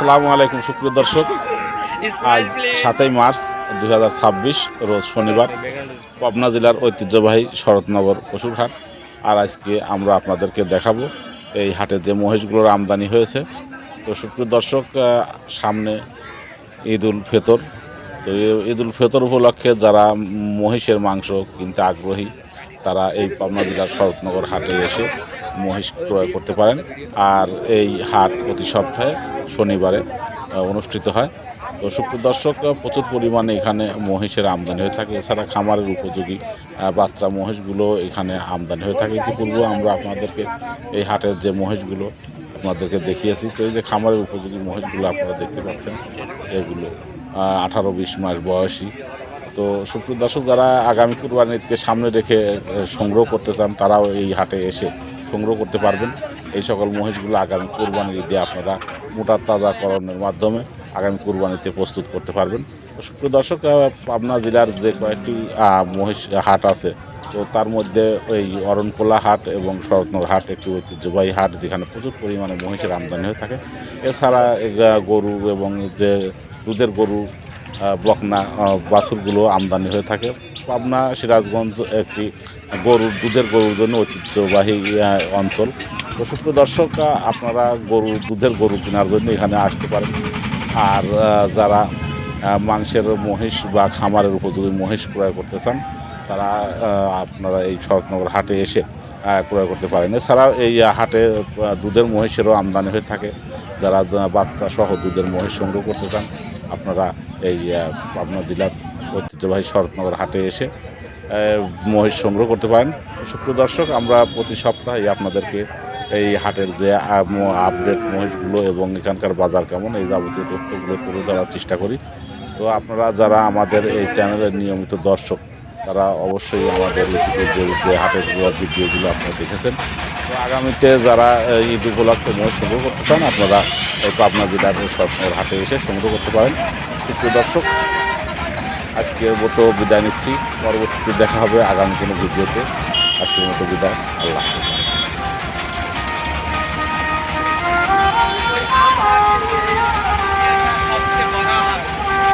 আসসালামু আলাইকুম সুপ্রিয় দর্শক। আজ 7ই মার্চ 2026 রোজ শনিবার, পাবনা জেলার ঐতিহ্যবাহী শরৎনগর পশুর হাট। আর আজকে আমরা আপনাদেরকে দেখাবো এই হাটে যে মহিষগুলোর আমদানি হয়েছে। তো সুপ্রিয় দর্শক, সামনে ঈদ উল ফিতর। তো ঈদ উল ফিতর উপলক্ষে যারা মহিষের মাংস কিনতে আগ্রহী তারা এই পাবনা জেলার শরৎনগর হাটে এসে মহিষ ক্রয় করতে পারেন। আর এই হাট প্রতি সপ্তাহে শনিবারে অনুষ্ঠিত হয়। তো সুপ্রিয় দর্শক, প্রচুর পরিমাণে এখানে মহিষের আমদানি হয়ে থাকে। এছাড়া খামারের উপযোগী বাচ্চা মহিষগুলো এখানে আমদানি হয়ে থাকে। ইতিপূর্বে আমরা আপনাদেরকে এই হাটের যে মহিষগুলো আপনাদেরকে দেখিয়েছি। তো এই যে খামারের উপযোগী মহিষগুলো আপনারা দেখতে পাচ্ছেন, এগুলো 18-20 মাস বয়সী। তো সুপ্রিয় দর্শক, যারা আগামী কুরবানি ঈদকে সামনে রেখে সংগ্রহ করতে চান তারাও এই হাটে এসে সংগ্রহ করতে পারবেন। এই সকল মহিষগুলো আগামী কুরবানির ঈদে আপনারা মোটা তাজাকরণের মাধ্যমে আগামী কুরবানিতে প্রস্তুত করতে পারবেন। তো সুপ্রিয় দর্শক, পাবনা জেলার যে কয়েকটি মহিষ হাট আছে, তো তার মধ্যে এই অরণখোলা হাট এবং শরৎনগর হাট একটি ঐতিহ্যবাহী হাট, যেখানে প্রচুর পরিমাণে মহিষের আমদানি হয়ে থাকে। এছাড়া গরু এবং যে দুধের গরু, বকনা বাছুরগুলো আমদানি হয়ে থাকে। পাবনা সিরাজগঞ্জ একটি দুধের গরুর জন্য ঐতিহ্যবাহী অঞ্চল। তো সুপ্রিয় দর্শক, আপনারা দুধের গরু কেনার জন্য এখানে আসতে পারেন। আর যারা মাংসের মহিষ বা খামারের উপযোগী মহিষ ক্রয় করতে চান তারা আপনারা এই শরৎনগর হাটে এসে ক্রয় করতে পারেন। এছাড়াও এই হাটে দুধের মহিষেরও আমদানি হয়ে থাকে। যারা বাচ্চা সহ দুধের মহিষ সংগ্রহ করতে চান আপনারা এই পাবনা জেলার ঐতিহ্যবাহী শরৎনগর হাটে এসে মহিষ সংগ্রহ করতে পারেন। সুপ্রিয় দর্শক, আমরা প্রতি সপ্তাহে আপনাদেরকে এই হাটের যে আপডেট মহিষগুলো এবং এখানকার বাজার কেমন, এই যাবতীয় তথ্যগুলো তুলে ধরার চেষ্টা করি। তো আপনারা যারা আমাদের এই চ্যানেলের নিয়মিত দর্শক তারা অবশ্যই আমাদের যে হাটের ভিডিওগুলো আপনারা দেখেছেন। তো আগামীতে যারা ঈদ উপলক্ষে মহিষ সংগ্রহ করতে চান আপনারা এই পাবনা জেলার শরৎনগর হাটে এসে সংগ্রহ করতে পারেন। সুপ্রিয় দর্শক, আজকের মতো বিদায় নিচ্ছি। পরবর্তীতে দেখা হবে আগামী কোনো ভিডিওতে। আজকের মতো বিদায়, আল্লাহ হাফেজ।